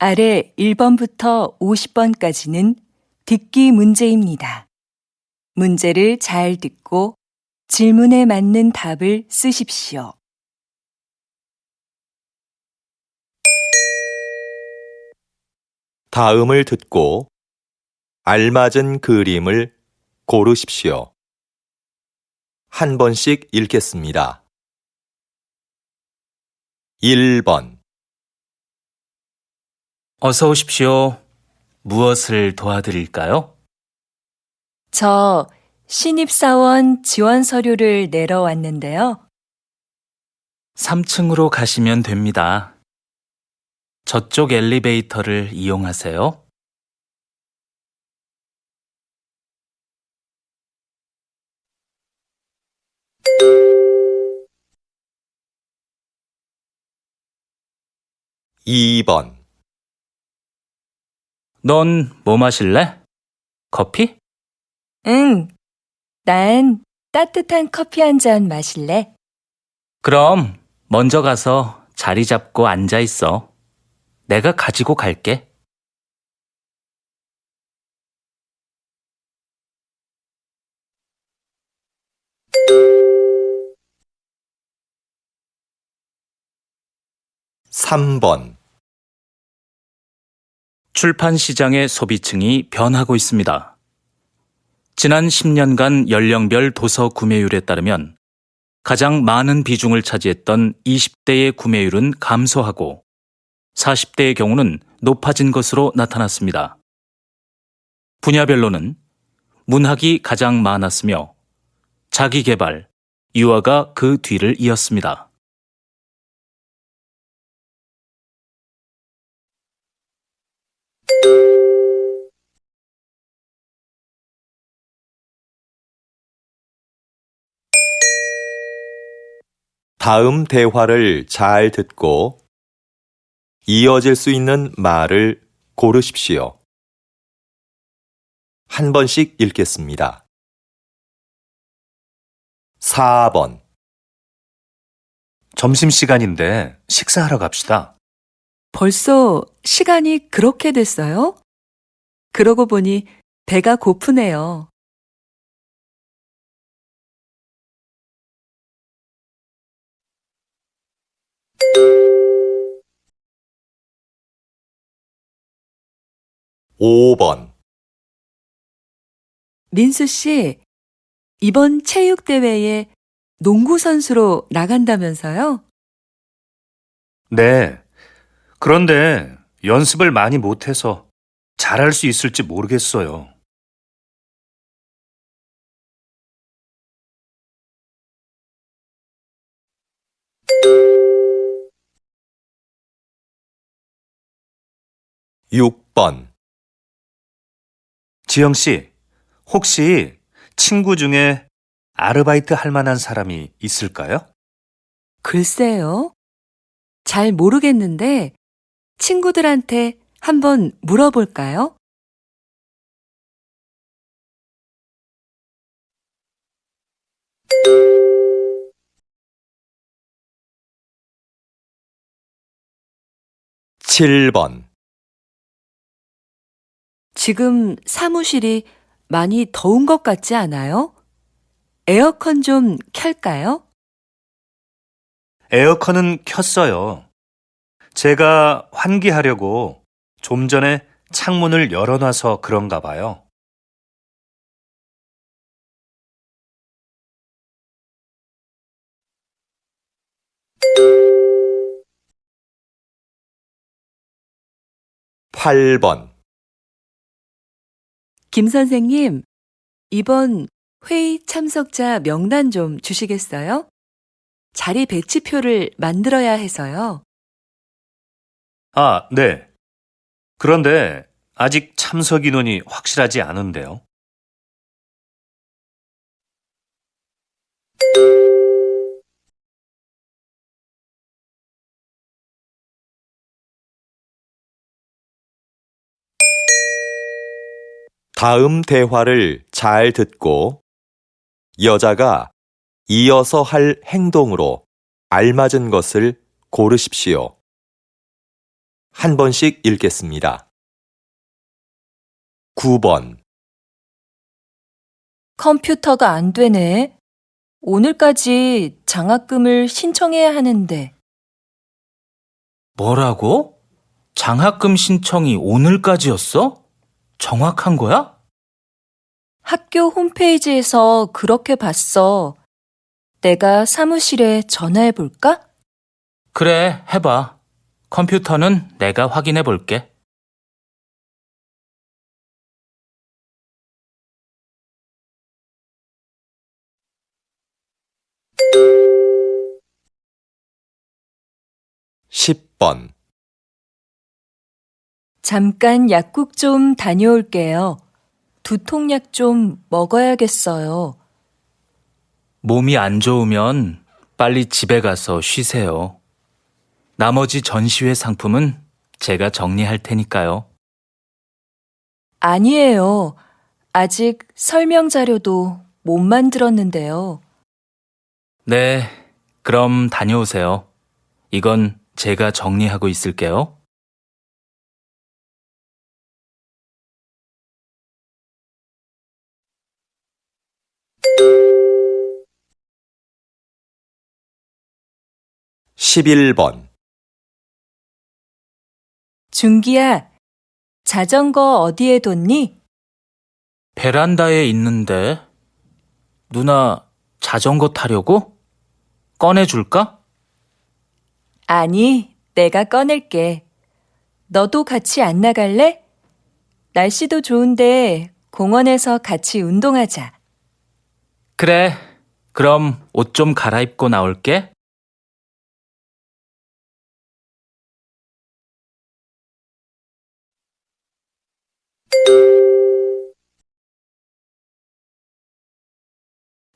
아래 1번부터 50번까지는 듣기 문제입니다. 문제를 잘 듣고 질문에 맞는 답을 쓰십시오. 다음을 듣고 알맞은 그림을 고르십시오. 한 번씩 읽겠습니다. 1번 어서 오십시오. 무엇을 도와드릴까요? 저 신입사원 지원 서류를 내러 왔는데요. 3층으로 가시면 됩니다. 저쪽 엘리베이터를 이용하세요. 2번 넌 뭐 마실래? 커피? 응, 난 따뜻한 커피 한 잔 마실래? 그럼 먼저 가서 자리 잡고 앉아 있어. 내가 가지고 갈게. 3번 출판 시장의 소비층이 변하고 있습니다. 지난 10년간 연령별 도서 구매율에 따르면 가장 많은 비중을 차지했던 20대의 구매율은 감소하고 40대의 경우는 높아진 것으로 나타났습니다. 분야별로는 문학이 가장 많았으며 자기계발, 유아가 그 뒤를 이었습니다. 다음 대화를 잘 듣고 이어질 수 있는 말을 고르십시오. 한 번씩 읽겠습니다. 4번 점심시간인데 식사하러 갑시다. 벌써 시간이 그렇게 됐어요? 그러고 보니 배가 고프네요. 5번 민수 씨, 이번 체육대회에 농구 선수로 나간다면서요? 네. 그런데 연습을 많이 못해서 잘할 수 있을지 모르겠어요. 6번 지영 씨, 혹시 친구 중에 아르바이트 할 만한 사람이 있을까요? 글쎄요. 잘 모르겠는데 친구들한테 한번 물어볼까요? 7번 지금 사무실이 많이 더운 것 같지 않아요? 에어컨 좀 켤까요? 에어컨은 켰어요. 제가 환기하려고 좀 전에 창문을 열어놔서 그런가 봐요. 8번 김 선생님, 이번 회의 참석자 명단 좀 주시겠어요? 자리 배치표를 만들어야 해서요. 아, 네. 그런데 아직 참석 인원이 확실하지 않은데요. '다음 대화를 잘 듣고 여자가 이어서 할 행동으로 알맞은 것을 고르십시오. 한 번씩 읽겠습니다. 9번, 컴퓨터가 안 되네. 오늘까지 장학금을 신청해야 하는데. 뭐라고? 장학금 신청이 오늘까지였어? 정확한 거야? 학교 홈페이지에서 그렇게 봤어. 내가 사무실에 전화해 볼까? 그래, 해봐. 컴퓨터는 내가 확인해 볼게. 십 번 잠깐 약국 좀 다녀올게요. 두통약 좀 먹어야겠어요. 몸이 안 좋으면 빨리 집에 가서 쉬세요. 나머지 전시회 상품은 제가 정리할 테니까요. 아니에요. 아직 설명 자료도 못 만들었는데요. 네, 그럼 다녀오세요. 이건 제가 정리하고 있을게요. 십일 번 준기야, 자전거 어디에 뒀니? 베란다에 있는데. 누나, 자전거 타려고? 꺼내줄까? 아니, 내가 꺼낼게. 너도 같이 안 나갈래? 날씨도 좋은데 공원에서 같이 운동하자. 그래, 그럼 옷 좀 갈아입고 나올게.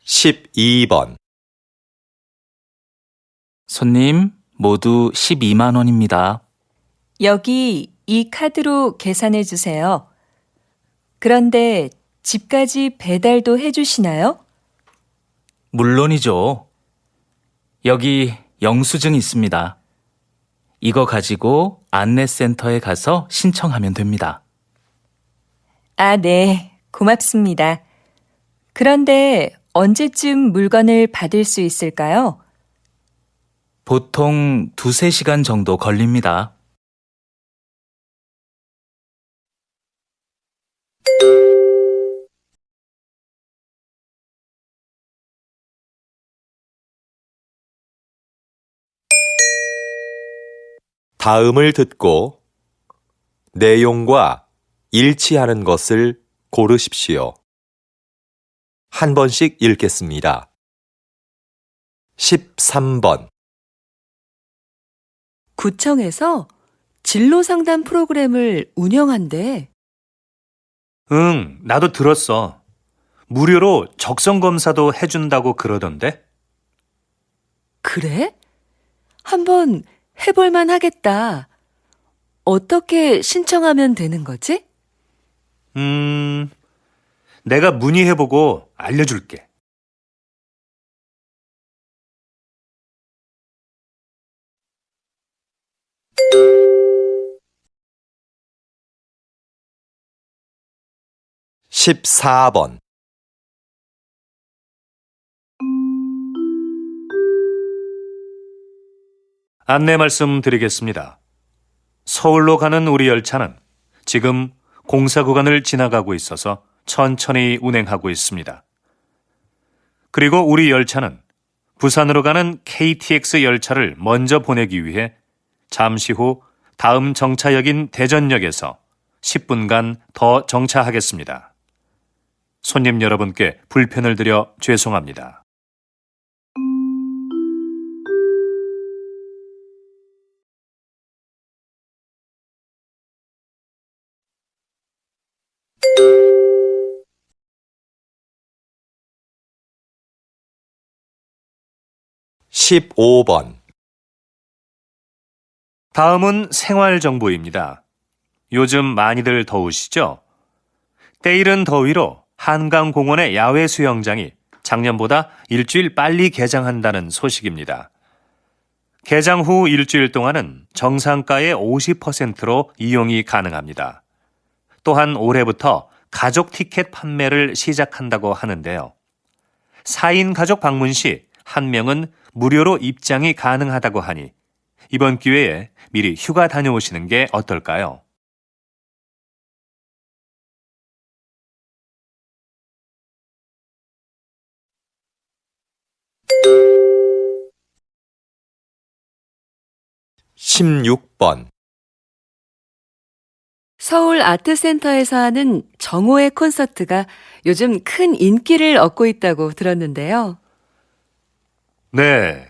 십이 번 손님, 모두 12만 원입니다. 여기 이 카드로 계산해 주세요. 그런데 집까지 배달도 해 주시나요? 물론이죠. 여기 영수증 있습니다. 이거 가지고 안내센터에 가서 신청하면 됩니다. 아, 네. 고맙습니다. 그런데 언제쯤 물건을 받을 수 있을까요? 보통 2~3시간 정도 걸립니다. 다음을 듣고 내용과 일치하는 것을 고르십시오. 한 번씩 읽겠습니다. 13번 구청에서 진로 상담 프로그램을 운영한대. 응, 나도 들었어. 무료로 적성 검사도 해준다고 그러던데? 그래? 한번 해볼만 하겠다. 어떻게 신청하면 되는 거지? 내가 문의해보고 알려줄게. 십사 번 안내 말씀드리겠습니다. 서울로 가는 우리 열차는 지금 공사 구간을 지나가고 있어서 천천히 운행하고 있습니다. 그리고 우리 열차는 부산으로 가는 KTX 열차를 먼저 보내기 위해 잠시 후 다음 정차역인 대전역에서 10분간 더 정차하겠습니다. 손님 여러분께 불편을 드려 죄송합니다. 십오 번 다음은 생활정보입니다. 요즘 많이들 더우시죠? 때이른 더위로 한강공원의 야외 수영장이 작년보다 일주일 빨리 개장한다는 소식입니다. 개장 후 일주일 동안은 정상가의 50%로 이용이 가능합니다. 또한 올해부터 가족 티켓 판매를 시작한다고 하는데요. 4인 가족 방문 시 1명은 무료로 입장이 가능하다고 하니 이번 기회에 미리 휴가 다녀오시는 게 어떨까요? 십육 번 서울 아트센터에서 하는 정오의 콘서트가 요즘 큰 인기를 얻고 있다고 들었는데요. 네.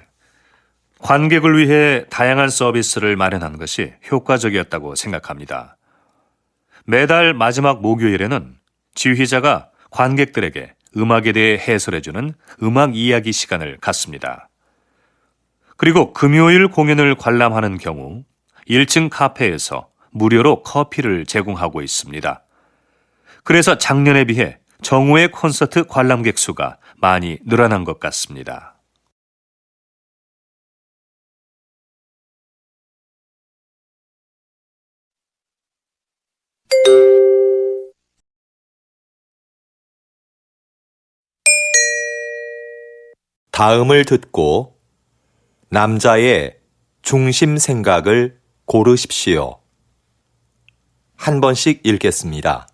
관객을 위해 다양한 서비스를 마련한 것이 효과적이었다고 생각합니다. 매달 마지막 목요일에는 지휘자가 관객들에게 음악에 대해 해설해주는 음악 이야기 시간을 갖습니다. 그리고 금요일 공연을 관람하는 경우 1층 카페에서 무료로 커피를 제공하고 있습니다. 그래서 작년에 비해 정오의 콘서트 관람객 수가 많이 늘어난 것 같습니다. 다음을 듣고 남자의 중심 생각을 고르십시오. 한 번씩 읽겠습니다.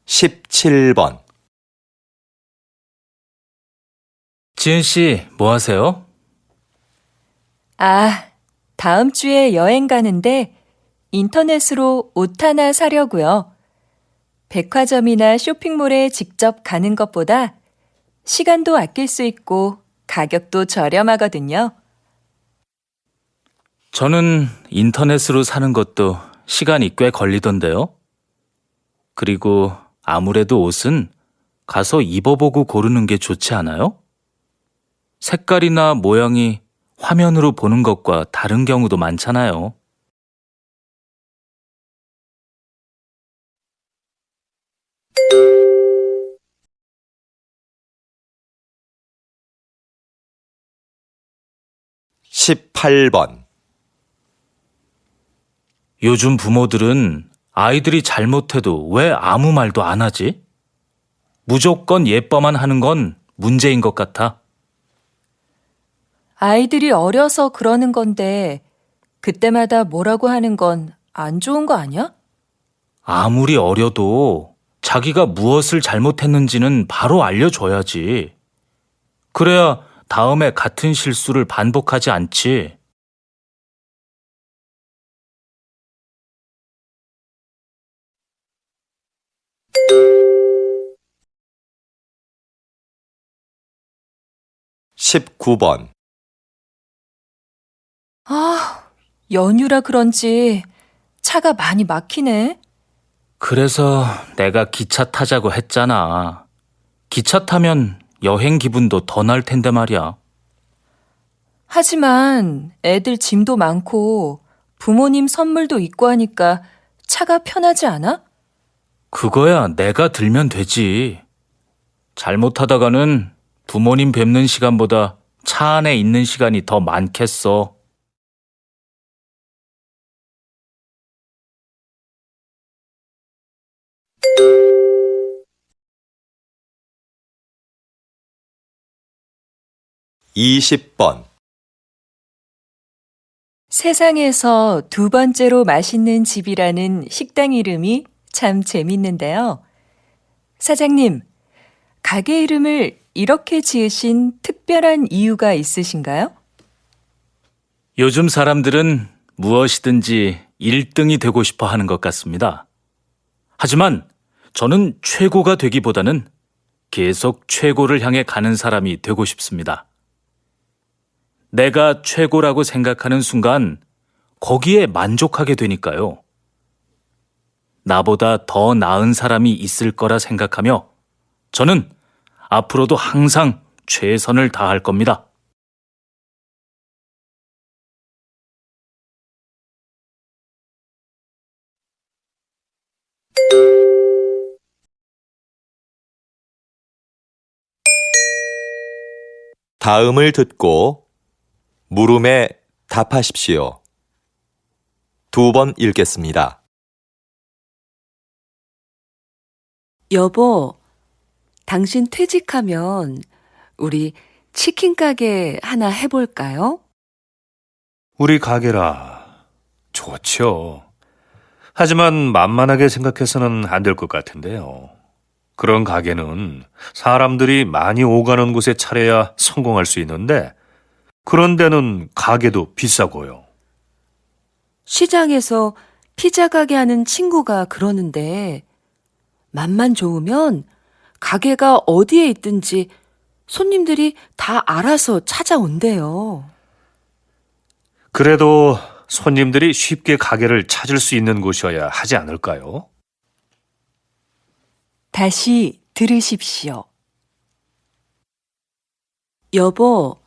17번 지은 씨, 뭐 하세요? 아, 다음 주에 여행 가는데 인터넷으로 옷 하나 사려고요. 백화점이나 쇼핑몰에 직접 가는 것보다 시간도 아낄 수 있고 가격도 저렴하거든요. 저는 인터넷으로 사는 것도 시간이 꽤 걸리던데요. 그리고 아무래도 옷은 가서 입어보고 고르는 게 좋지 않아요? 색깔이나 모양이 화면으로 보는 것과 다른 경우도 많잖아요. 십팔 번 요즘 부모들은 아이들이 잘못해도 왜 아무 말도 안 하지? 무조건 예뻐만 하는 건 문제인 것 같아. 아이들이 어려서 그러는 건데 그때마다 뭐라고 하는 건 안 좋은 거 아니야? 아무리 어려도 자기가 무엇을 잘못했는지는 바로 알려줘야지. 그래야 다음에 같은 실수를 반복하지 않지. 십구 번 아, 연휴라 그런지 차가 많이 막히네. 그래서 내가 기차 타자고 했잖아. 기차 타면 여행 기분도 더 날 텐데 말이야. 하지만 애들 짐도 많고 부모님 선물도 있고 하니까 차가 편하지 않아? 그거야 내가 들면 되지. 잘못하다가는 부모님 뵙는 시간보다 차 안에 있는 시간이 더 많겠어. 이십 번 세상에서 두 번째로 맛있는 집이라는 식당 이름이 참 재밌는데요. 사장님, 가게 이름을 이렇게 지으신 특별한 이유가 있으신가요? 요즘 사람들은 무엇이든지 1등이 되고 싶어 하는 것 같습니다. 하지만 저는 최고가 되기보다는 계속 최고를 향해 가는 사람이 되고 싶습니다. 내가 최고라고 생각하는 순간 거기에 만족하게 되니까요. 나보다 더 나은 사람이 있을 거라 생각하며 저는 앞으로도 항상 최선을 다할 겁니다. 다음을 듣고 물음에 답하십시오. 2번 읽겠습니다. 여보, 당신 퇴직하면 우리 치킨 가게 하나 해볼까요? 우리 가게라. 좋죠. 하지만 만만하게 생각해서는 안 될 것 같은데요. 그런 가게는 사람들이 많이 오가는 곳에 차려야 성공할 수 있는데, 그런 데는 가게도 비싸고요. 시장에서 피자 가게 하는 친구가 그러는데, 맛만 좋으면 가게가 어디에 있든지 손님들이 다 알아서 찾아온대요. 그래도 손님들이 쉽게 가게를 찾을 수 있는 곳이어야 하지 않을까요? 다시 들으십시오. 여보,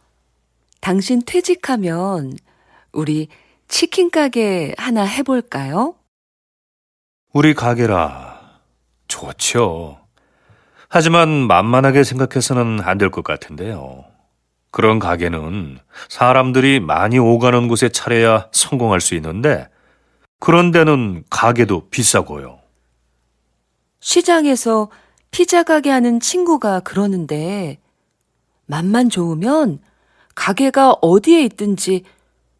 당신 퇴직하면 우리 치킨 가게 하나 해볼까요? 우리 가게라. 좋죠. 하지만 만만하게 생각해서는 안 될 것 같은데요. 그런 가게는 사람들이 많이 오가는 곳에 차려야 성공할 수 있는데, 그런 데는 가게도 비싸고요. 시장에서 피자 가게 하는 친구가 그러는데, 맛만 좋으면 가게가 어디에 있든지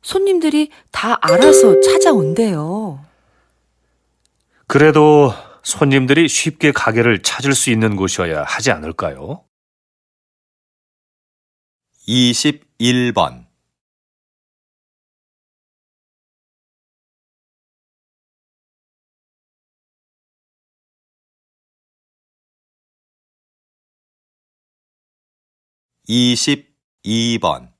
손님들이 다 알아서 찾아온대요. 그래도 손님들이 쉽게 가게를 찾을 수 있는 곳이어야 하지 않을까요? 21번. (22번)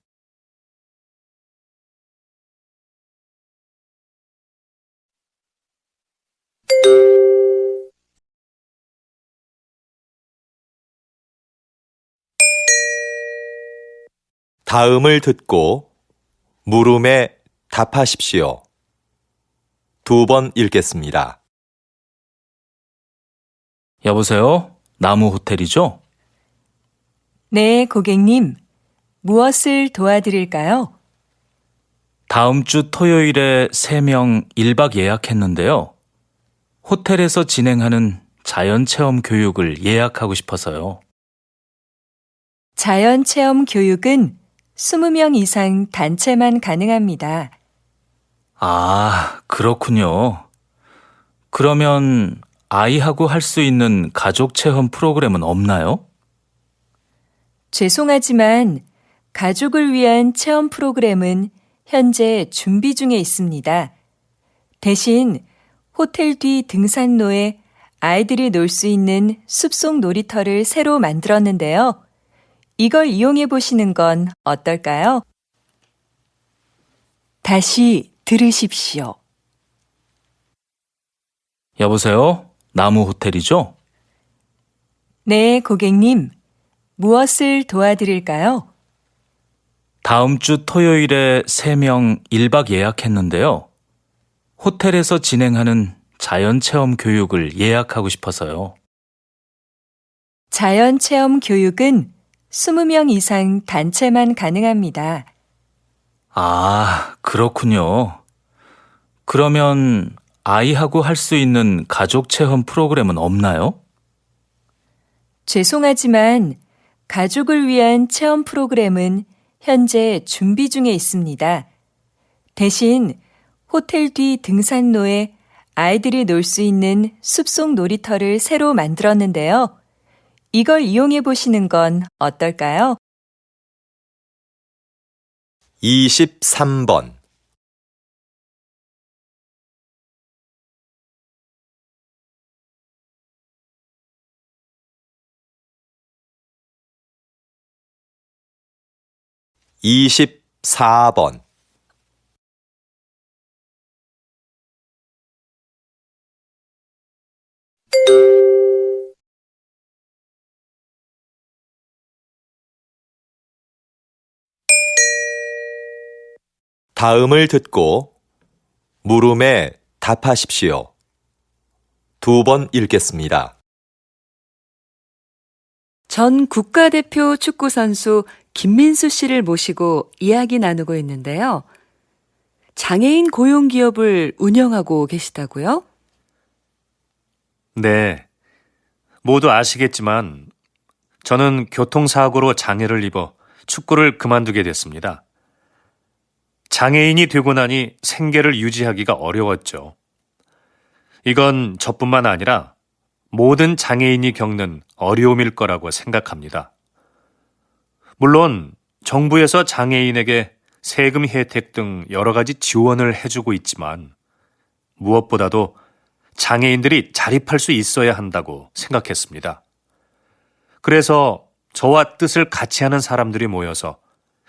다음을 듣고 물음에 답하십시오. 2번 읽겠습니다. 여보세요? 나무 호텔이죠? 네, 고객님. 무엇을 도와드릴까요? 다음 주 토요일에 3명 1박 예약했는데요. 호텔에서 진행하는 자연체험 교육을 예약하고 싶어서요. 자연체험 교육은 20명 이상 단체만 가능합니다. 아, 그렇군요. 그러면 아이하고 할 수 있는 가족 체험 프로그램은 없나요? 죄송하지만 가족을 위한 체험 프로그램은 현재 준비 중에 있습니다. 대신 호텔 뒤 등산로에 아이들이 놀 수 있는 숲속 놀이터를 새로 만들었는데요. 이걸 이용해 보시는 건 어떨까요? 다시 들으십시오. 여보세요? 나무 호텔이죠? 네, 고객님. 무엇을 도와드릴까요? 다음 주 토요일에 3명 1박 예약했는데요. 호텔에서 진행하는 자연체험 교육을 예약하고 싶어서요. 자연체험 교육은 20명 이상 단체만 가능합니다. 아, 그렇군요. 그러면 아이하고 할 수 있는 가족 체험 프로그램은 없나요? 죄송하지만 가족을 위한 체험 프로그램은 현재 준비 중에 있습니다. 대신 호텔 뒤 등산로에 아이들이 놀 수 있는 숲속 놀이터를 새로 만들었는데요. 이걸 이용해 보시는 건 어떨까요? 23번. (24번) 다음을 듣고 물음에 답하십시오. 2번 읽겠습니다. 전 국가대표 축구선수 김민수 씨를 모시고 이야기 나누고 있는데요. 장애인 고용 기업을 운영하고 계시다고요? 네. 모두 아시겠지만 저는 교통사고로 장애를 입어 축구를 그만두게 됐습니다. 장애인이 되고 나니 생계를 유지하기가 어려웠죠. 이건 저뿐만 아니라 모든 장애인이 겪는 어려움일 거라고 생각합니다. 물론 정부에서 장애인에게 세금 혜택 등 여러 가지 지원을 해주고 있지만 무엇보다도 장애인들이 자립할 수 있어야 한다고 생각했습니다. 그래서 저와 뜻을 같이 하는 사람들이 모여서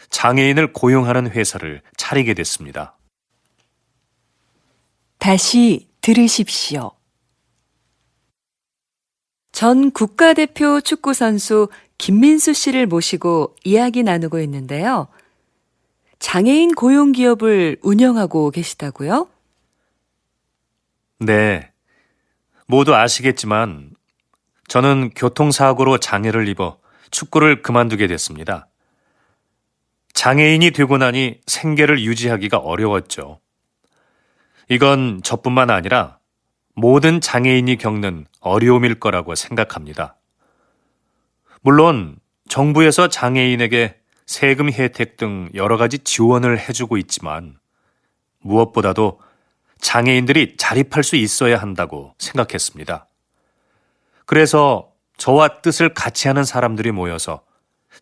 장애인을 고용하는 회사를 차리게 됐습니다. 다시 들으십시오. 전 국가대표 축구선수 김민수 씨를 모시고 이야기 나누고 있는데요. 장애인 고용 기업을 운영하고 계시다고요? 네. 모두 아시겠지만 저는 교통사고로 장애를 입어 축구를 그만두게 됐습니다. 장애인이 되고 나니 생계를 유지하기가 어려웠죠. 이건 저뿐만 아니라 모든 장애인이 겪는 어려움일 거라고 생각합니다. 물론 정부에서 장애인에게 세금 혜택 등 여러 가지 지원을 해주고 있지만 무엇보다도 장애인들이 자립할 수 있어야 한다고 생각했습니다. 그래서 저와 뜻을 같이 하는 사람들이 모여서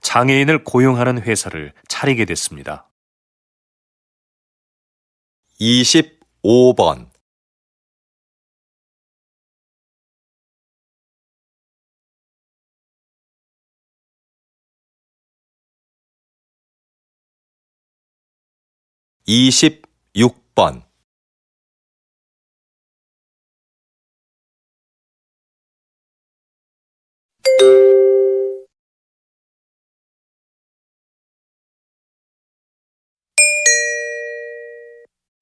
장애인을 고용하는 회사를 차리게 됐습니다. 25번 26번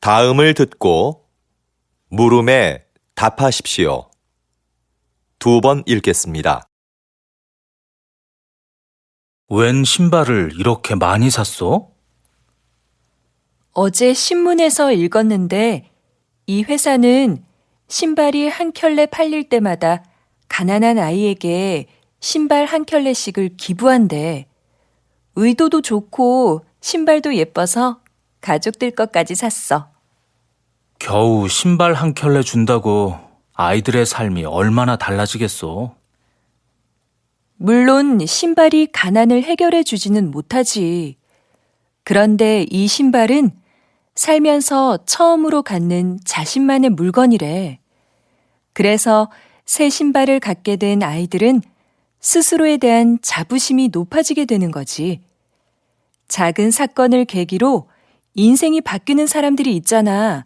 다음을 듣고 물음에 답하십시오. 2번 읽겠습니다. 웬 신발을 이렇게 많이 샀어? 어제 신문에서 읽었는데 이 회사는 신발이 한 켤레 팔릴 때마다 가난한 아이에게 신발 한 켤레씩을 기부한대. 의도도 좋고 신발도 예뻐서 가족들 것까지 샀어. 겨우 신발 한 켤레 준다고 아이들의 삶이 얼마나 달라지겠어. 물론 신발이 가난을 해결해 주지는 못하지. 그런데 이 신발은 살면서 처음으로 갖는 자신만의 물건이래. 그래서 새 신발을 갖게 된 아이들은 스스로에 대한 자부심이 높아지게 되는 거지. 작은 사건을 계기로 인생이 바뀌는 사람들이 있잖아.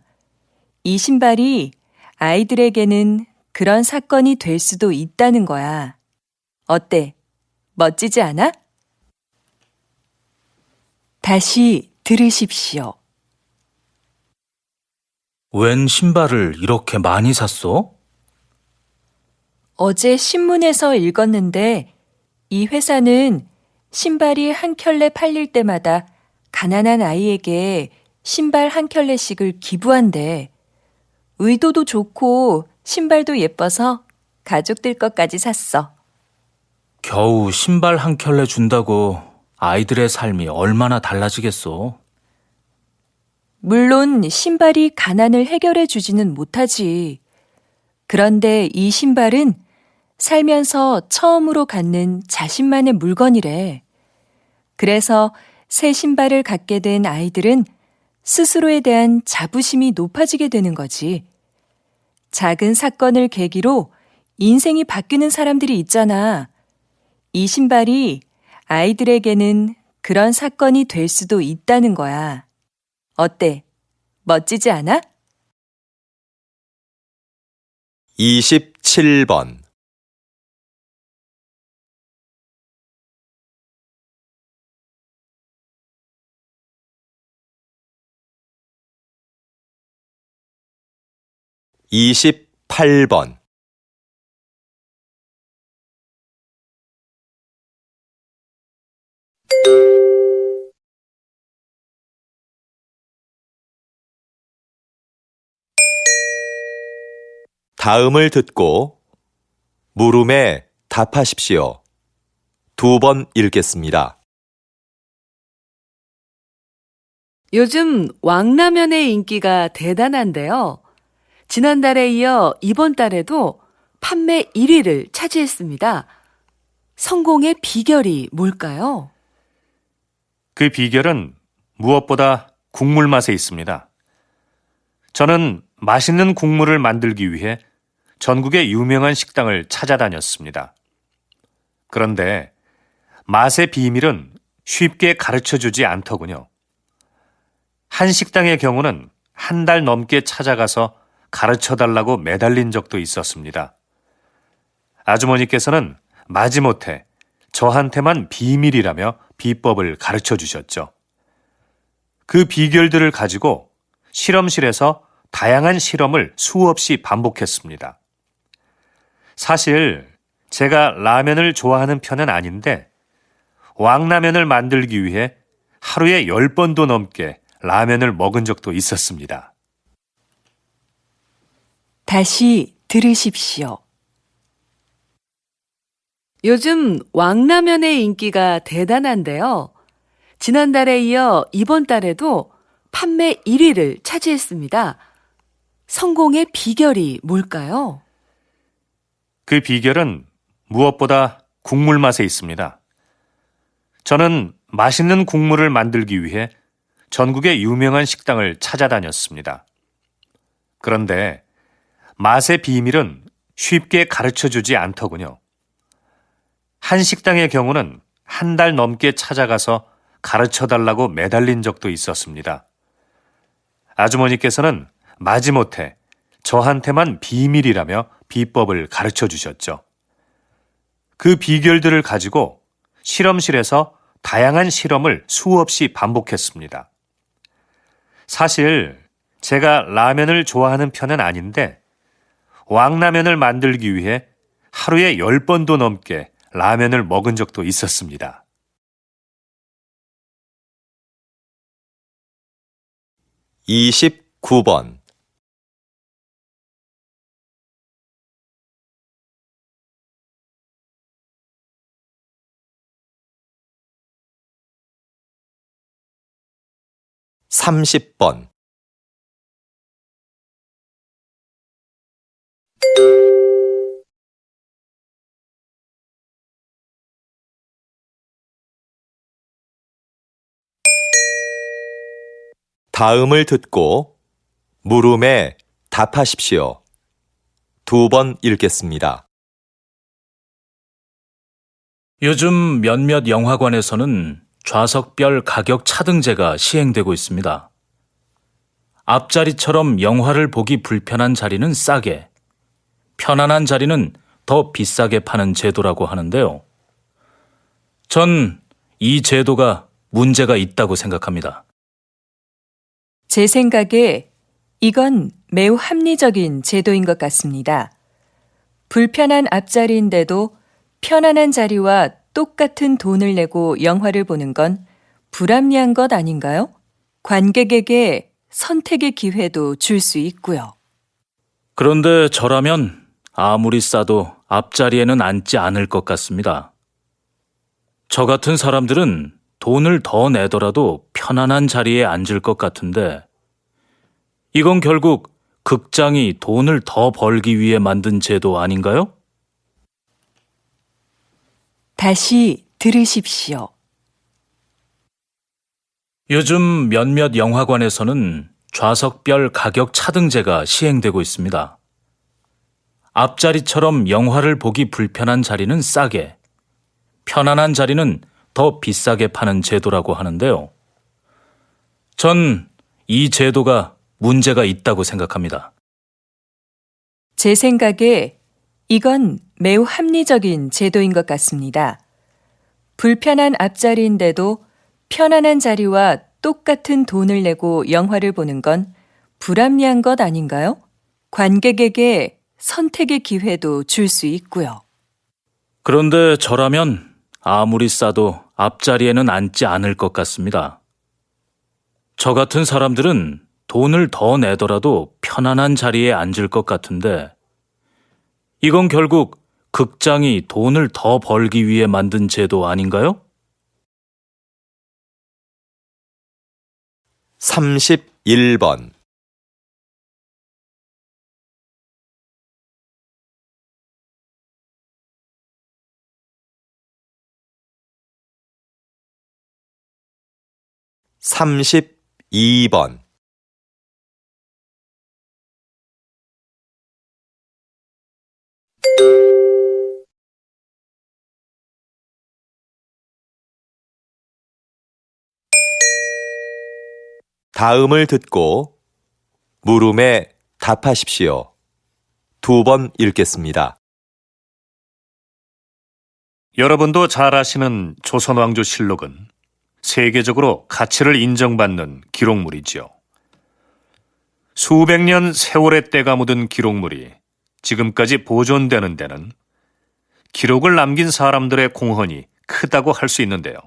이 신발이 아이들에게는 그런 사건이 될 수도 있다는 거야. 어때? 멋지지 않아? 다시 들으십시오. 웬 신발을 이렇게 많이 샀어? 어제 신문에서 읽었는데 이 회사는 신발이 한 켤레 팔릴 때마다 가난한 아이에게 신발 한 켤레씩을 기부한대. 의도도 좋고 신발도 예뻐서 가족들 것까지 샀어. 겨우 신발 한 켤레 준다고 아이들의 삶이 얼마나 달라지겠어. 물론 신발이 가난을 해결해 주지는 못하지. 그런데 이 신발은 살면서 처음으로 갖는 자신만의 물건이래. 그래서 새 신발을 갖게 된 아이들은 스스로에 대한 자부심이 높아지게 되는 거지. 작은 사건을 계기로 인생이 바뀌는 사람들이 있잖아. 이 신발이 아이들에게는 그런 사건이 될 수도 있다는 거야. 어때? 멋지지 않아? 27번 28번 다음을 듣고 물음에 답하십시오. 2번 읽겠습니다. 요즘 왕라면의 인기가 대단한데요. 지난달에 이어 이번 달에도 판매 1위를 차지했습니다. 성공의 비결이 뭘까요? 그 비결은 무엇보다 국물 맛에 있습니다. 저는 맛있는 국물을 만들기 위해 전국의 유명한 식당을 찾아다녔습니다. 그런데 맛의 비밀은 쉽게 가르쳐주지 않더군요. 한 식당의 경우는 한 달 넘게 찾아가서 가르쳐달라고 매달린 적도 있었습니다. 아주머니께서는 마지못해 저한테만 비밀이라며 비법을 가르쳐 주셨죠. 그 비결들을 가지고 실험실에서 다양한 실험을 수없이 반복했습니다. 사실 제가 라면을 좋아하는 편은 아닌데 왕라면을 만들기 위해 하루에 10번도 넘게 라면을 먹은 적도 있었습니다. 다시 들으십시오. 요즘 왕라면의 인기가 대단한데요. 지난달에 이어 이번 달에도 판매 1위를 차지했습니다. 성공의 비결이 뭘까요? 그 비결은 무엇보다 국물 맛에 있습니다. 저는 맛있는 국물을 만들기 위해 전국의 유명한 식당을 찾아다녔습니다. 그런데 맛의 비밀은 쉽게 가르쳐주지 않더군요. 한 식당의 경우는 한 달 넘게 찾아가서 가르쳐달라고 매달린 적도 있었습니다. 아주머니께서는 마지못해 저한테만 비밀이라며 비법을 가르쳐 주셨죠. 그 비결들을 가지고 실험실에서 다양한 실험을 수없이 반복했습니다. 사실 제가 라면을 좋아하는 편은 아닌데 왕라면을 만들기 위해 하루에 10번도 넘게 라면을 먹은 적도 있었습니다. (29번) 30번 다음을 듣고 물음에 답하십시오. 2번 읽겠습니다. 요즘 몇몇 영화관에서는 좌석별 가격 차등제가 시행되고 있습니다. 앞자리처럼 영화를 보기 불편한 자리는 싸게, 편안한 자리는 더 비싸게 파는 제도라고 하는데요. 전 이 제도가 문제가 있다고 생각합니다. 제 생각에 이건 매우 합리적인 제도인 것 같습니다. 불편한 앞자리인데도 편안한 자리와 똑같은 돈을 내고 영화를 보는 건 불합리한 것 아닌가요? 관객에게 선택의 기회도 줄 수 있고요. 그런데 저라면 아무리 싸도 앞자리에는 앉지 않을 것 같습니다. 저 같은 사람들은 돈을 더 내더라도 편안한 자리에 앉을 것 같은데 이건 결국 극장이 돈을 더 벌기 위해 만든 제도 아닌가요? 다시 들으십시오. 요즘 몇몇 영화관에서는 좌석별 가격 차등제가 시행되고 있습니다. 앞자리처럼 영화를 보기 불편한 자리는 싸게, 편안한 자리는 더 비싸게 파는 제도라고 하는데요. 전 이 제도가 문제가 있다고 생각합니다. 제 생각에 이건 매우 합리적인 제도인 것 같습니다. 불편한 앞자리인데도 편안한 자리와 똑같은 돈을 내고 영화를 보는 건 불합리한 것 아닌가요? 관객에게 선택의 기회도 줄 수 있고요. 그런데 저라면 아무리 싸도 앞자리에는 앉지 않을 것 같습니다. 저 같은 사람들은 돈을 더 내더라도 편안한 자리에 앉을 것 같은데 이건 결국 극장이 돈을 더 벌기 위해 만든 제도 아닌가요? 31번. 삼십이 번. 다음을 듣고 물음에 답하십시오. 2번 읽겠습니다. 여러분도 잘 아시는 조선왕조실록은 세계적으로 가치를 인정받는 기록물이지요. 수백 년 세월의 때가 묻은 기록물이 지금까지 보존되는 데는 기록을 남긴 사람들의 공헌이 크다고 할 수 있는데요.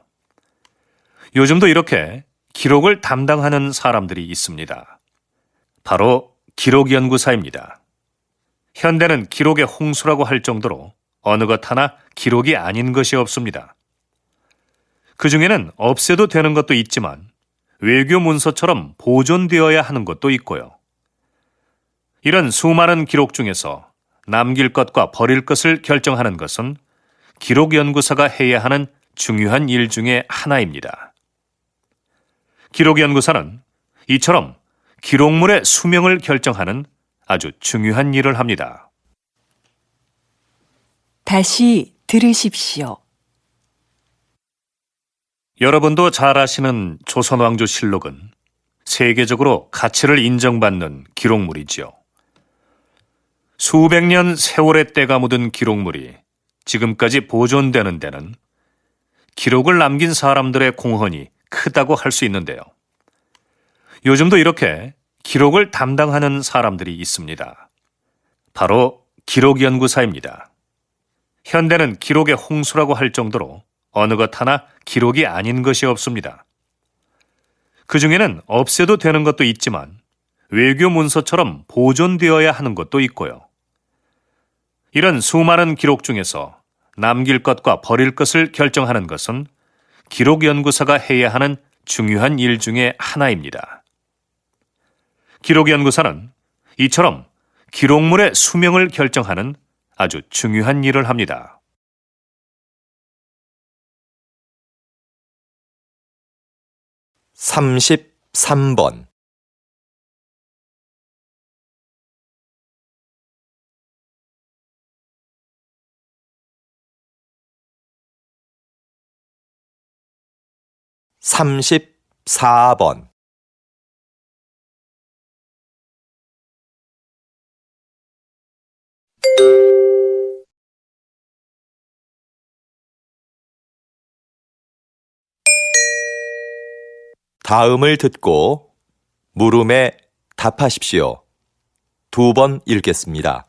요즘도 이렇게 기록을 담당하는 사람들이 있습니다. 바로 기록연구사입니다. 현대는 기록의 홍수라고 할 정도로 어느 것 하나 기록이 아닌 것이 없습니다. 그 중에는 없애도 되는 것도 있지만 외교 문서처럼 보존되어야 하는 것도 있고요. 이런 수많은 기록 중에서 남길 것과 버릴 것을 결정하는 것은 기록연구사가 해야 하는 중요한 일 중에 하나입니다. 기록연구사는 이처럼 기록물의 수명을 결정하는 아주 중요한 일을 합니다. 다시 들으십시오. 여러분도 잘 아시는 조선왕조실록은 세계적으로 가치를 인정받는 기록물이지요. 수백 년 세월의 때가 묻은 기록물이 지금까지 보존되는 데는 기록을 남긴 사람들의 공헌이 크다고 할 수 있는데요. 요즘도 이렇게 기록을 담당하는 사람들이 있습니다. 바로 기록연구사입니다. 현대는 기록의 홍수라고 할 정도로 어느 것 하나 기록이 아닌 것이 없습니다. 그 중에는 없애도 되는 것도 있지만 외교 문서처럼 보존되어야 하는 것도 있고요. 이런 수많은 기록 중에서 남길 것과 버릴 것을 결정하는 것은 기록연구사가 해야 하는 중요한 일 중에 하나입니다. 기록연구사는 이처럼 기록물의 수명을 결정하는 아주 중요한 일을 합니다. 33번. 삼십사 번. 다음을 듣고 물음에 답하십시오. 2번 읽겠습니다.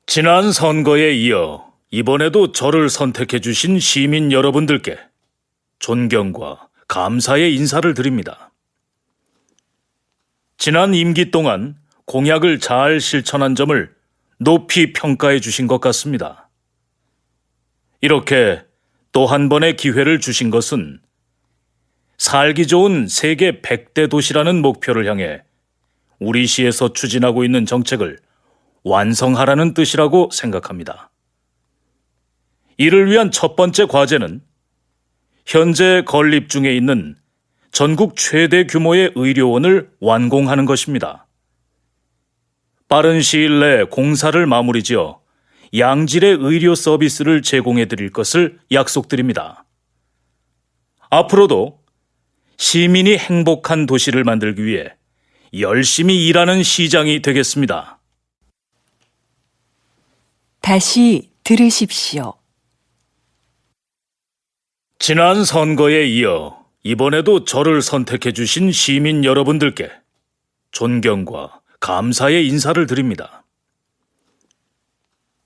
지난 선거에 이어 이번에도 저를 선택해 주신 시민 여러분들께 존경과 감사의 인사를 드립니다. 지난 임기 동안 공약을 잘 실천한 점을 높이 평가해 주신 것 같습니다. 이렇게 또 한 번의 기회를 주신 것은 살기 좋은 세계 100대 도시라는 목표를 향해 우리 시에서 추진하고 있는 정책을 완성하라는 뜻이라고 생각합니다. 이를 위한 첫 번째 과제는 현재 건립 중에 있는 전국 최대 규모의 의료원을 완공하는 것입니다. 빠른 시일 내에 공사를 마무리 지어 양질의 의료 서비스를 제공해 드릴 것을 약속드립니다. 앞으로도 시민이 행복한 도시를 만들기 위해 열심히 일하는 시장이 되겠습니다. 다시 들으십시오. 지난 선거에 이어 이번에도 저를 선택해 주신 시민 여러분들께 존경과 감사의 인사를 드립니다.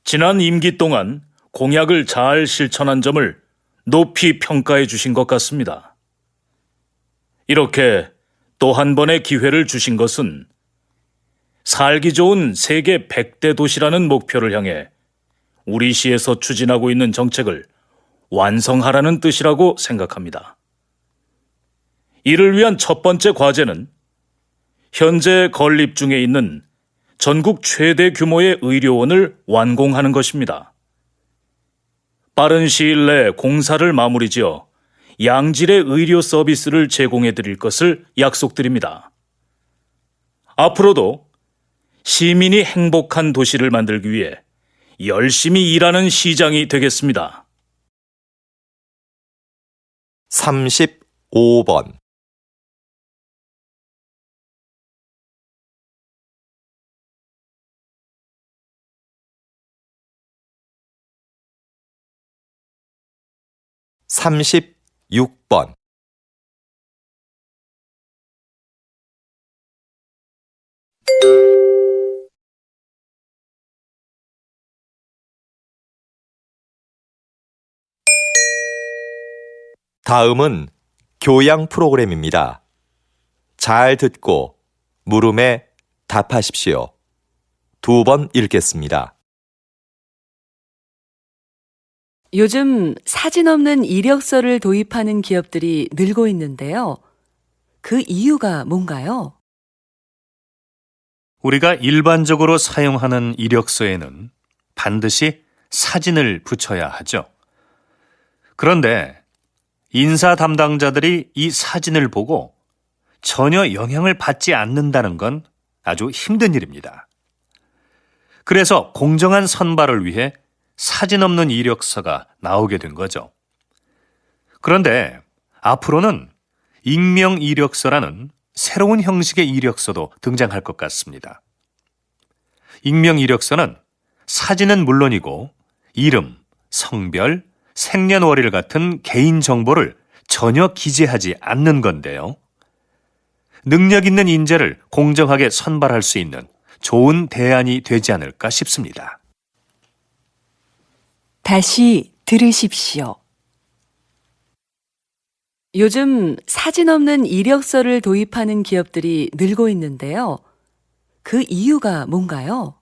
지난 임기 동안 공약을 잘 실천한 점을 높이 평가해 주신 것 같습니다. 이렇게 또 한 번의 기회를 주신 것은 살기 좋은 세계 100대 도시라는 목표를 향해 우리 시에서 추진하고 있는 정책을 완성하라는 뜻이라고 생각합니다. 이를 위한 첫 번째 과제는 현재 건립 중에 있는 전국 최대 규모의 의료원을 완공하는 것입니다. 빠른 시일 내 공사를 마무리지어 양질의 의료 서비스를 제공해 드릴 것을 약속드립니다. 앞으로도 시민이 행복한 도시를 만들기 위해 열심히 일하는 시장이 되겠습니다. 35번 36번 다음은 교양 프로그램입니다. 잘 듣고 물음에 답하십시오. 2번 읽겠습니다. 요즘 사진 없는 이력서를 도입하는 기업들이 늘고 있는데요. 그 이유가 뭔가요? 우리가 일반적으로 사용하는 이력서에는 반드시 사진을 붙여야 하죠. 그런데 인사 담당자들이 이 사진을 보고 전혀 영향을 받지 않는다는 건 아주 힘든 일입니다. 그래서 공정한 선발을 위해 사진 없는 이력서가 나오게 된 거죠. 그런데 앞으로는 익명 이력서라는 새로운 형식의 이력서도 등장할 것 같습니다. 익명 이력서는 사진은 물론이고 이름, 성별, 생년월일 같은 개인 정보를 전혀 기재하지 않는 건데요. 능력 있는 인재를 공정하게 선발할 수 있는 좋은 대안이 되지 않을까 싶습니다. 다시 들으십시오. 요즘 사진 없는 이력서를 도입하는 기업들이 늘고 있는데요. 그 이유가 뭔가요?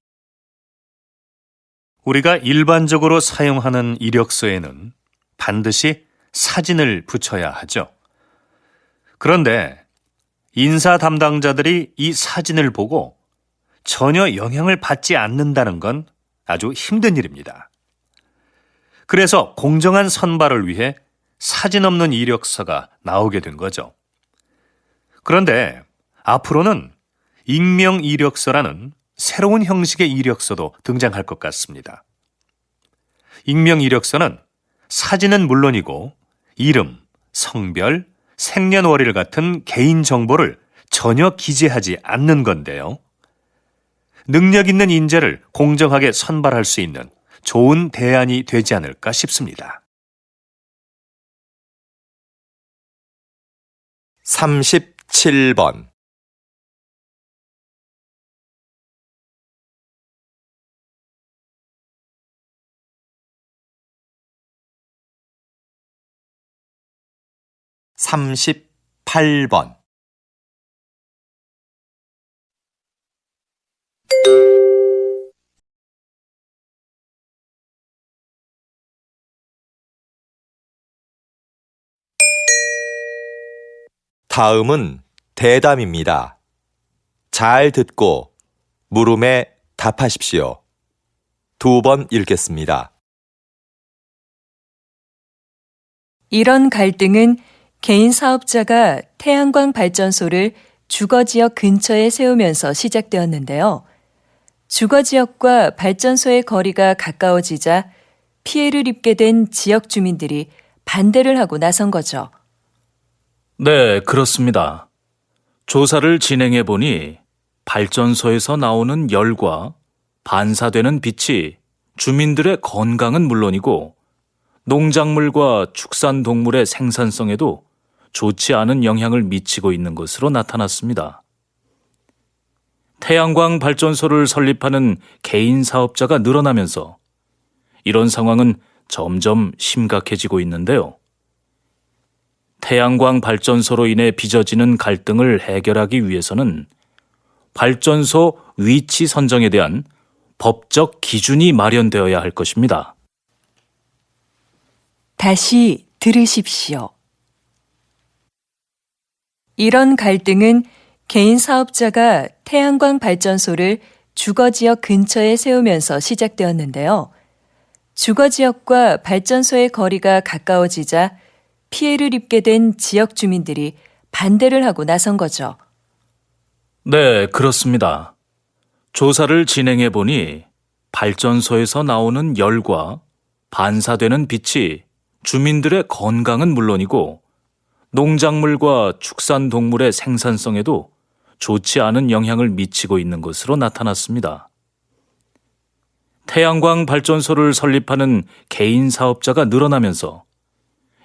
우리가 일반적으로 사용하는 이력서에는 반드시 사진을 붙여야 하죠. 그런데 인사 담당자들이 이 사진을 보고 전혀 영향을 받지 않는다는 건 아주 힘든 일입니다. 그래서 공정한 선발을 위해 사진 없는 이력서가 나오게 된 거죠. 그런데 앞으로는 익명 이력서라는 새로운 형식의 이력서도 등장할 것 같습니다. 익명 이력서는 사진은 물론이고 이름, 성별, 생년월일 같은 개인 정보를 전혀 기재하지 않는 건데요. 능력 있는 인재를 공정하게 선발할 수 있는 좋은 대안이 되지 않을까 싶습니다. 37번 38번 다음은 대담입니다. 잘 듣고 물음에 답하십시오. 2번 읽겠습니다. 이런 갈등은 개인 사업자가 태양광 발전소를 주거지역 근처에 세우면서 시작되었는데요. 주거지역과 발전소의 거리가 가까워지자 피해를 입게 된 지역 주민들이 반대를 하고 나선 거죠. 네, 그렇습니다. 조사를 진행해 보니 발전소에서 나오는 열과 반사되는 빛이 주민들의 건강은 물론이고 농작물과 축산동물의 생산성에도 좋지 않은 영향을 미치고 있는 것으로 나타났습니다. 태양광 발전소를 설립하는 개인 사업자가 늘어나면서 이런 상황은 점점 심각해지고 있는데요. 태양광 발전소로 인해 빚어지는 갈등을 해결하기 위해서는 발전소 위치 선정에 대한 법적 기준이 마련되어야 할 것입니다. 다시 들으십시오. 이런 갈등은 개인 사업자가 태양광 발전소를 주거지역 근처에 세우면서 시작되었는데요. 주거지역과 발전소의 거리가 가까워지자 피해를 입게 된 지역 주민들이 반대를 하고 나선 거죠. 네, 그렇습니다. 조사를 진행해 보니 발전소에서 나오는 열과 반사되는 빛이 주민들의 건강은 물론이고 농작물과 축산동물의 생산성에도 좋지 않은 영향을 미치고 있는 것으로 나타났습니다. 태양광 발전소를 설립하는 개인 사업자가 늘어나면서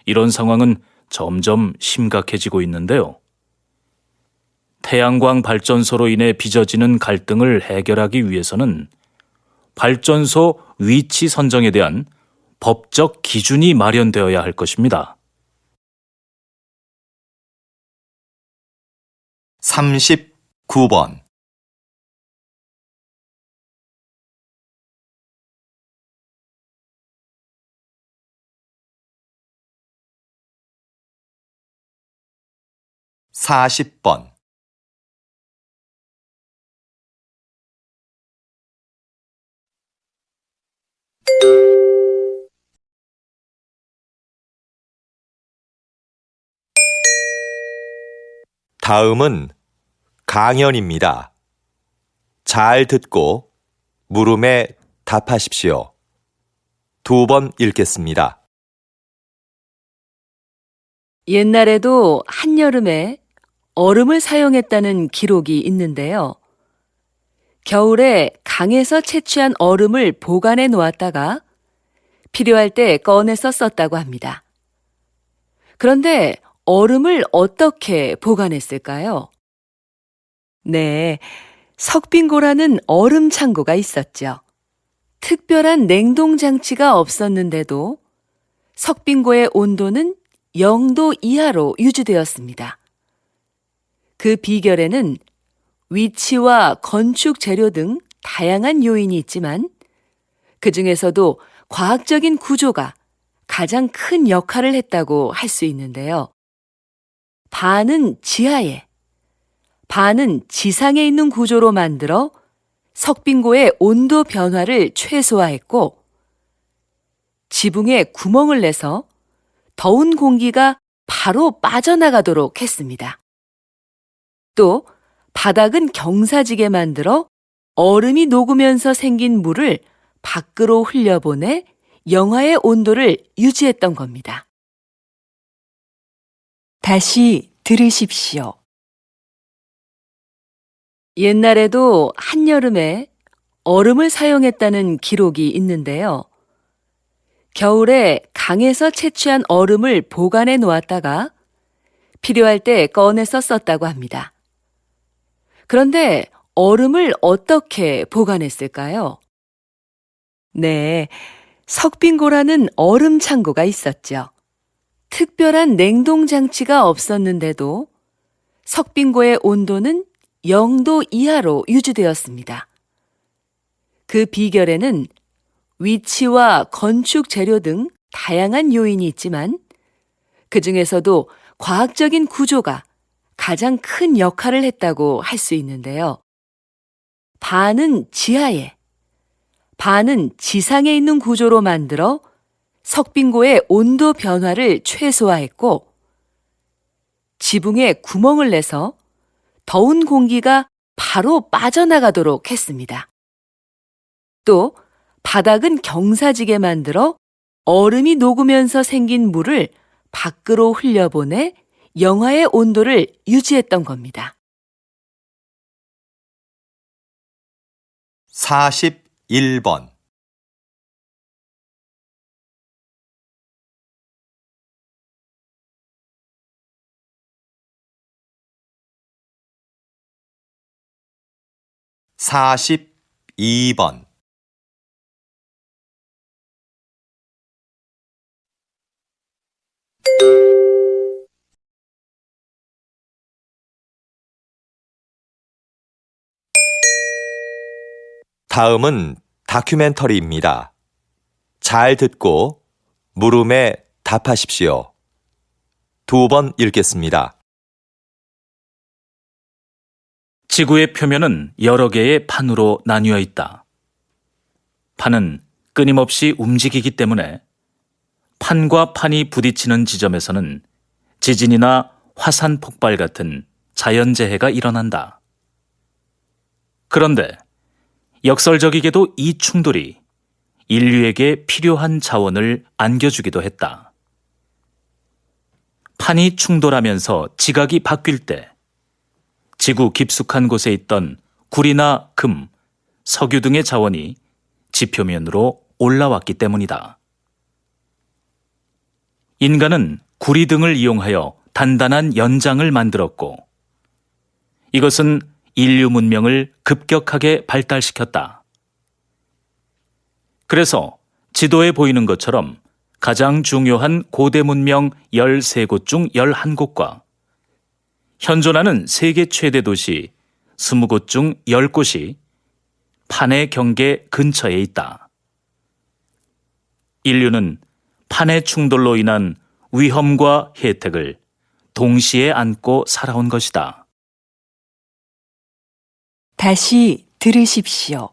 이런 상황은 점점 심각해지고 있는데요. 태양광 발전소로 인해 빚어지는 갈등을 해결하기 위해서는 발전소 위치 선정에 대한 법적 기준이 마련되어야 할 것입니다. 39번. (40번) 다음은 강연입니다. 잘 듣고 물음에 답하십시오. 2번 읽겠습니다. 옛날에도 한여름에 얼음을 사용했다는 기록이 있는데요. 겨울에 강에서 채취한 얼음을 보관해 놓았다가 필요할 때 꺼내서 썼다고 합니다. 그런데 얼음을 어떻게 보관했을까요? 네, 석빙고라는 얼음 창고가 있었죠. 특별한 냉동 장치가 없었는데도 석빙고의 온도는 0도 이하로 유지되었습니다. 그 비결에는 위치와 건축 재료 등 다양한 요인이 있지만 그 중에서도 과학적인 구조가 가장 큰 역할을 했다고 할 수 있는데요. 반은 지하에, 반은 지상에 있는 구조로 만들어 석빙고의 온도 변화를 최소화했고 지붕에 구멍을 내서 더운 공기가 바로 빠져나가도록 했습니다. 또 바닥은 경사지게 만들어 얼음이 녹으면서 생긴 물을 밖으로 흘려보내 영하의 온도를 유지했던 겁니다. 다시 들으십시오. 옛날에도 한여름에 얼음을 사용했다는 기록이 있는데요. 겨울에 강에서 채취한 얼음을 보관해 놓았다가 필요할 때 꺼내서 썼다고 합니다. 그런데 얼음을 어떻게 보관했을까요? 네, 석빙고라는 얼음 창고가 있었죠. 특별한 냉동 장치가 없었는데도 석빙고의 온도는 0도 이하로 유지되었습니다. 그 비결에는 위치와 건축 재료 등 다양한 요인이 있지만 그 중에서도 과학적인 구조가 가장 큰 역할을 했다고 할 수 있는데요. 반은 지하에, 반은 지상에 있는 구조로 만들어 석빙고의 온도 변화를 최소화했고 지붕에 구멍을 내서 더운 공기가 바로 빠져나가도록 했습니다. 또 바닥은 경사지게 만들어 얼음이 녹으면서 생긴 물을 밖으로 흘려보내 영하의 온도를 유지했던 겁니다. 41번. (42번) 다음은 다큐멘터리입니다. 잘 듣고 물음에 답하십시오. 2번 읽겠습니다. 지구의 표면은 여러 개의 판으로 나뉘어 있다. 판은 끊임없이 움직이기 때문에 판과 판이 부딪히는 지점에서는 지진이나 화산 폭발 같은 자연재해가 일어난다. 그런데 역설적이게도 이 충돌이 인류에게 필요한 자원을 안겨주기도 했다. 판이 충돌하면서 지각이 바뀔 때 지구 깊숙한 곳에 있던 구리나 금, 석유 등의 자원이 지표면으로 올라왔기 때문이다. 인간은 구리 등을 이용하여 단단한 연장을 만들었고, 이것은 인류 문명을 급격하게 발달시켰다. 그래서 지도에 보이는 것처럼 가장 중요한 고대 문명 13곳 중 11곳과 현존하는 세계 최대 도시 20곳 중 10곳이 판의 경계 근처에 있다. 인류는 판의 충돌로 인한 위험과 혜택을 동시에 안고 살아온 것이다. 다시 들으십시오.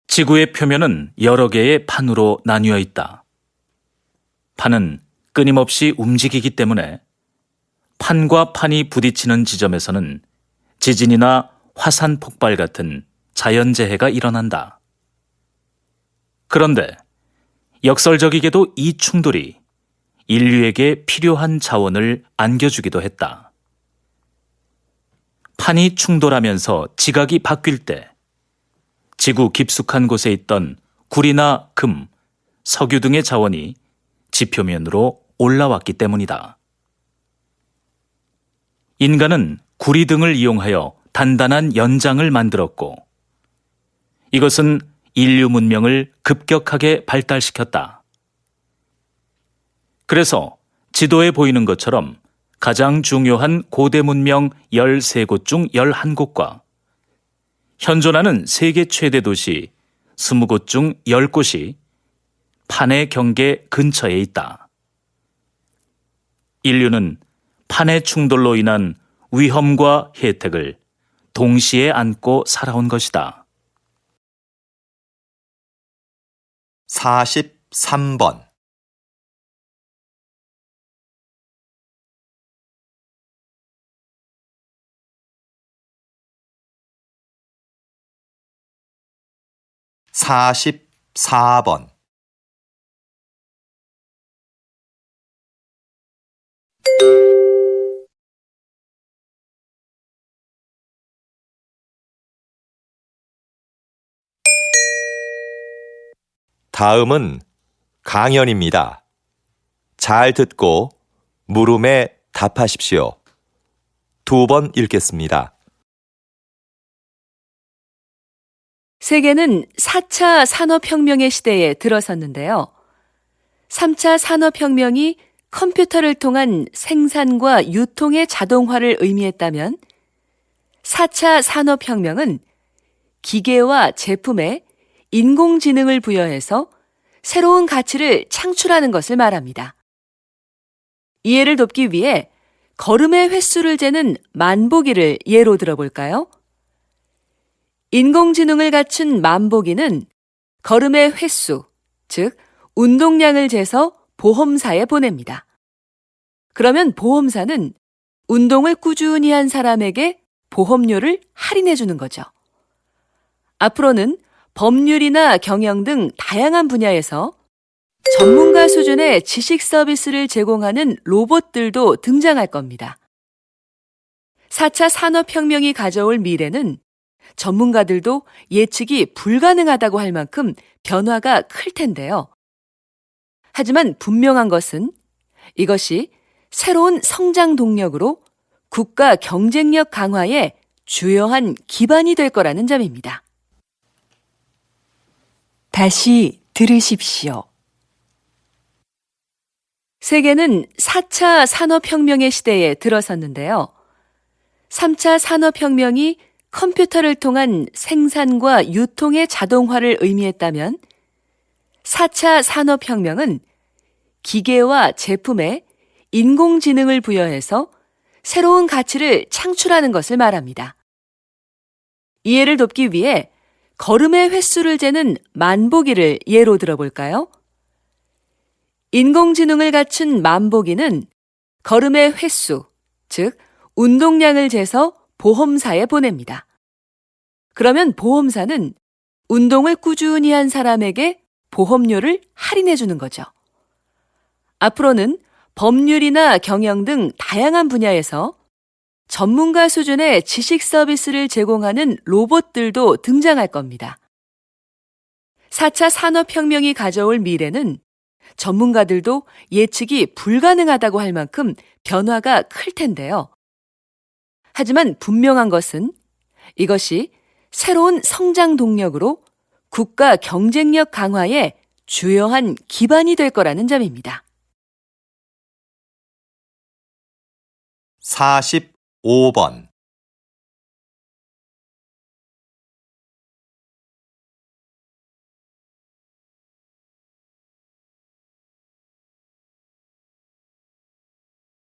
지구의 표면은 여러 개의 판으로 나뉘어 있다. 판은 끊임없이 움직이기 때문에 판과 판이 부딪히는 지점에서는 지진이나 화산 폭발 같은 자연재해가 일어난다. 그런데 역설적이게도 이 충돌이 인류에게 필요한 자원을 안겨주기도 했다. 판이 충돌하면서 지각이 바뀔 때 지구 깊숙한 곳에 있던 구리나 금, 석유 등의 자원이 지표면으로 올라왔기 때문이다. 인간은 구리 등을 이용하여 단단한 연장을 만들었고, 이것은 인류 문명을 급격하게 발달시켰다. 그래서 지도에 보이는 것처럼 가장 중요한 고대 문명 13곳 중 11곳과 현존하는 세계 최대 도시 20곳 중 10곳이 판의 경계 근처에 있다. 인류는 판의 충돌로 인한 위험과 혜택을 동시에 안고 살아온 것이다. 43번 44번 다음은 강연입니다. 잘 듣고 물음에 답하십시오. 2번 읽겠습니다. 세계는 4차 산업혁명의 시대에 들어섰는데요. 3차 산업혁명이 컴퓨터를 통한 생산과 유통의 자동화를 의미했다면 4차 산업혁명은 기계와 제품에 인공지능을 부여해서 새로운 가치를 창출하는 것을 말합니다. 이해를 돕기 위해 걸음의 횟수를 재는 만보기를 예로 들어볼까요? 인공지능을 갖춘 만보기는 걸음의 횟수, 즉 운동량을 재서 보험사에 보냅니다. 그러면 보험사는 운동을 꾸준히 한 사람에게 보험료를 할인해 주는 거죠. 앞으로는 법률이나 경영 등 다양한 분야에서 전문가 수준의 지식 서비스를 제공하는 로봇들도 등장할 겁니다. 4차 산업혁명이 가져올 미래는 전문가들도 예측이 불가능하다고 할 만큼 변화가 클 텐데요. 하지만 분명한 것은 이것이 새로운 성장 동력으로 국가 경쟁력 강화에 주요한 기반이 될 거라는 점입니다. 다시 들으십시오. 세계는 4차 산업혁명의 시대에 들어섰는데요. 3차 산업혁명이 컴퓨터를 통한 생산과 유통의 자동화를 의미했다면 4차 산업혁명은 기계와 제품에 인공지능을 부여해서 새로운 가치를 창출하는 것을 말합니다. 이해를 돕기 위해 걸음의 횟수를 재는 만보기를 예로 들어볼까요? 인공지능을 갖춘 만보기는 걸음의 횟수, 즉 운동량을 재서 보험사에 보냅니다. 그러면 보험사는 운동을 꾸준히 한 사람에게 보험료를 할인해 주는 거죠. 앞으로는 법률이나 경영 등 다양한 분야에서 전문가 수준의 지식 서비스를 제공하는 로봇들도 등장할 겁니다. 4차 산업혁명이 가져올 미래는 전문가들도 예측이 불가능하다고 할 만큼 변화가 클 텐데요. 하지만 분명한 것은 이것이 새로운 성장 동력으로 국가 경쟁력 강화에 주요한 기반이 될 거라는 점입니다. 45번.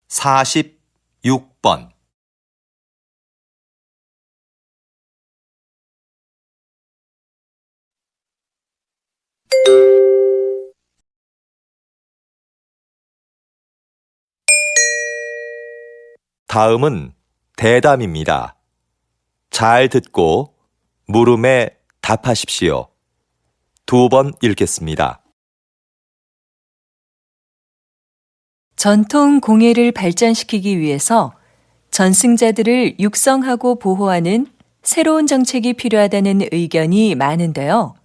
사십육 번. 다음은 대담입니다. 잘 듣고 물음에 답하십시오. 2번 읽겠습니다. 전통 공예를 발전시키기 위해서 전승자들을 육성하고 보호하는 새로운 정책이 필요하다는 의견이 많은데요.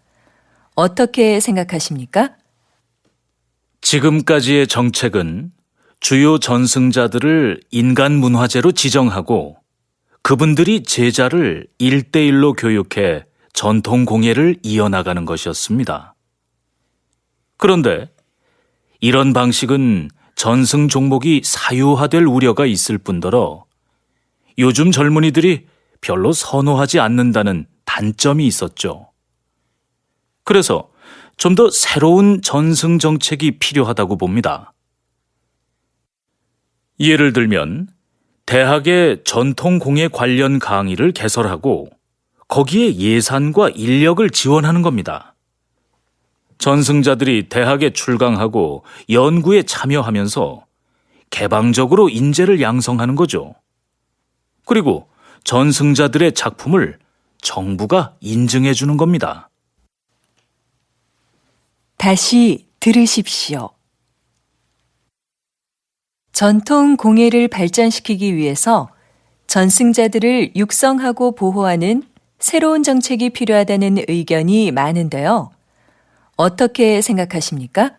어떻게 생각하십니까? 지금까지의 정책은 주요 전승자들을 인간 문화재로 지정하고 그분들이 제자를 1대1로 교육해 전통 공예를 이어나가는 것이었습니다. 그런데 이런 방식은 전승 종목이 사유화될 우려가 있을 뿐더러 요즘 젊은이들이 별로 선호하지 않는다는 단점이 있었죠. 그래서 좀 더 새로운 전승 정책이 필요하다고 봅니다. 예를 들면 대학의 전통 공예 관련 강의를 개설하고 거기에 예산과 인력을 지원하는 겁니다. 전승자들이 대학에 출강하고 연구에 참여하면서 개방적으로 인재를 양성하는 거죠. 그리고 전승자들의 작품을 정부가 인증해 주는 겁니다. 다시 들으십시오. 전통 공예를 발전시키기 위해서 전승자들을 육성하고 보호하는 새로운 정책이 필요하다는 의견이 많은데요. 어떻게 생각하십니까?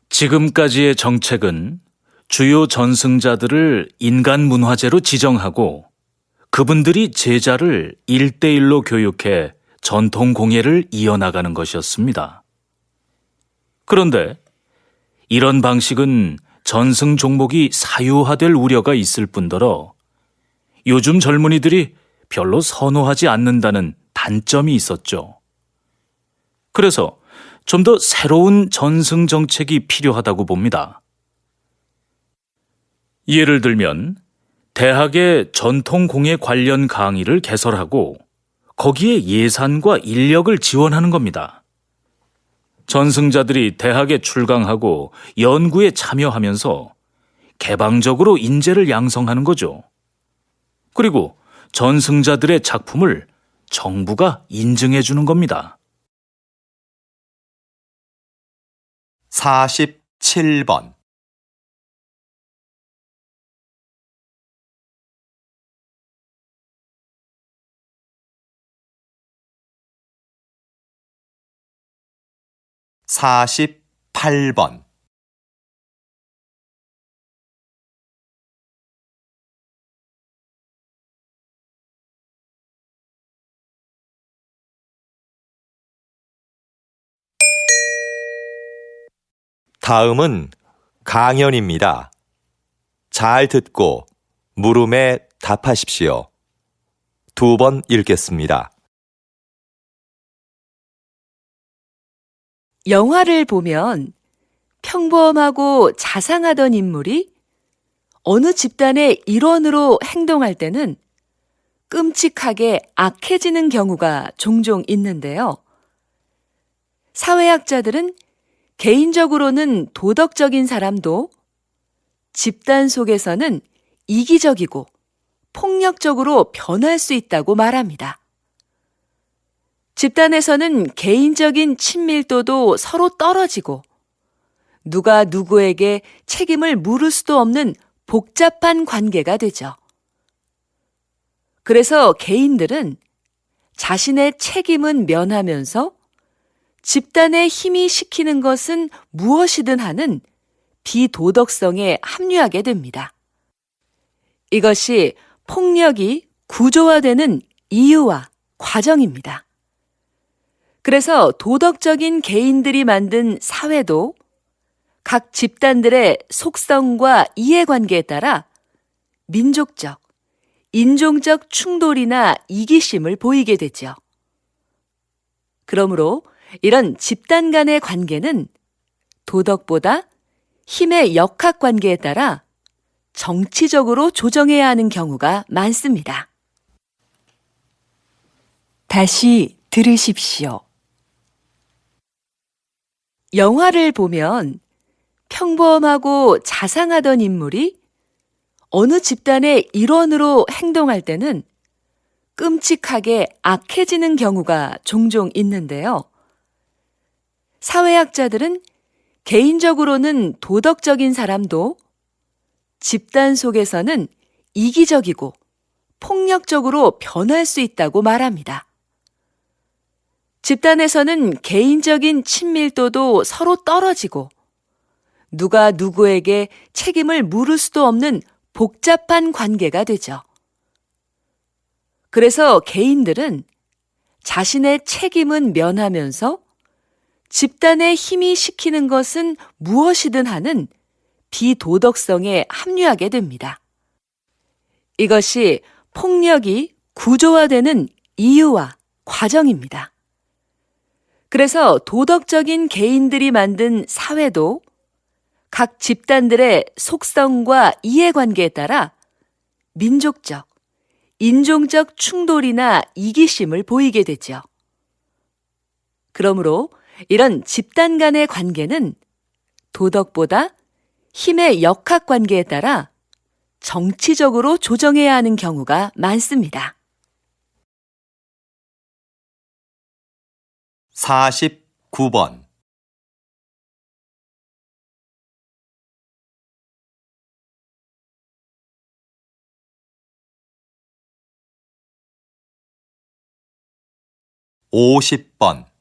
지금까지의 정책은 주요 전승자들을 인간 문화재로 지정하고 그분들이 제자를 1대1로 교육해 전통 공예를 이어나가는 것이었습니다. 그런데 이런 방식은 전승 종목이 사유화될 우려가 있을 뿐더러 요즘 젊은이들이 별로 선호하지 않는다는 단점이 있었죠. 그래서 좀 더 새로운 전승 정책이 필요하다고 봅니다. 예를 들면 대학의 전통 공예 관련 강의를 개설하고 거기에 예산과 인력을 지원하는 겁니다. 전승자들이 대학에 출강하고 연구에 참여하면서 개방적으로 인재를 양성하는 거죠. 그리고 전승자들의 작품을 정부가 인증해 주는 겁니다. 47번. (48번) 다음은 강연입니다. 잘 듣고 물음에 답하십시오. 2번 읽겠습니다. 영화를 보면 평범하고 자상하던 인물이 어느 집단의 일원으로 행동할 때는 끔찍하게 악해지는 경우가 종종 있는데요. 사회학자들은 개인적으로는 도덕적인 사람도 집단 속에서는 이기적이고 폭력적으로 변할 수 있다고 말합니다. 집단에서는 개인적인 친밀도도 서로 떨어지고 누가 누구에게 책임을 물을 수도 없는 복잡한 관계가 되죠. 그래서 개인들은 자신의 책임은 면하면서 집단의 힘이 시키는 것은 무엇이든 하는 비도덕성에 합류하게 됩니다. 이것이 폭력이 구조화되는 이유와 과정입니다. 그래서 도덕적인 개인들이 만든 사회도 각 집단들의 속성과 이해관계에 따라 민족적, 인종적 충돌이나 이기심을 보이게 되죠. 그러므로 이런 집단 간의 관계는 도덕보다 힘의 역학관계에 따라 정치적으로 조정해야 하는 경우가 많습니다. 다시 들으십시오. 영화를 보면 평범하고 자상하던 인물이 어느 집단의 일원으로 행동할 때는 끔찍하게 악해지는 경우가 종종 있는데요. 사회학자들은 개인적으로는 도덕적인 사람도 집단 속에서는 이기적이고 폭력적으로 변할 수 있다고 말합니다. 집단에서는 개인적인 친밀도도 서로 떨어지고 누가 누구에게 책임을 물을 수도 없는 복잡한 관계가 되죠. 그래서 개인들은 자신의 책임은 면하면서 집단의 힘이 시키는 것은 무엇이든 하는 비도덕성에 합류하게 됩니다. 이것이 폭력이 구조화되는 이유와 과정입니다. 그래서 도덕적인 개인들이 만든 사회도 각 집단들의 속성과 이해관계에 따라 민족적, 인종적 충돌이나 이기심을 보이게 되죠. 그러므로 이런 집단 간의 관계는 도덕보다 힘의 역학관계에 따라 정치적으로 조정해야 하는 경우가 많습니다. 49번 (50번)